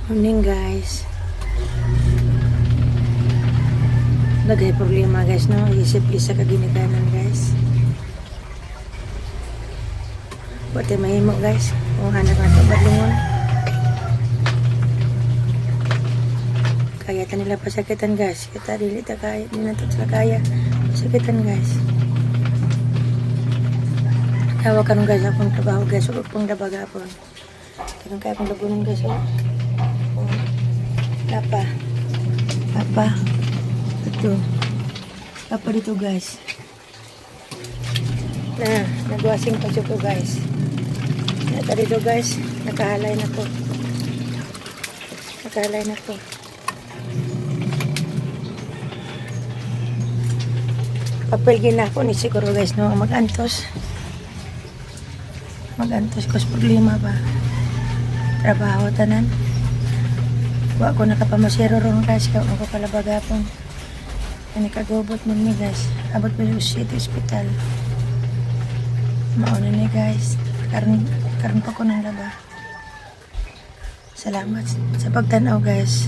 Morning guys. Nagay problema guys no. Isip isa ka ginikanan guys. Buti mahimo guys. Kung anak na ito badlungon. Kaya ta nila pasakitan guys. Kita dili ta kaya. Di na ito sila kaya. Pasakitan guys. Tawa ka nung guys akong trabaho guys. Huwag pong dabaga po. Tanong kaya akong lagunan guys. Lapa. Ito. Lapa dito guys. Nagwasing pa ko guys. Nata dito guys. Nakahalay na to. Papel gina ko ni siguro guys no. Magantos ko sa problema ba. Trabaho tanan. Wa ko nakapamasero ron guys, kaya ako pala bagapon. Kani kagubot mo ni guys. Abot pa yung city hospital. Mauna ni guys. Karon pa ko ng laba. Salamat sa pagtanaw guys.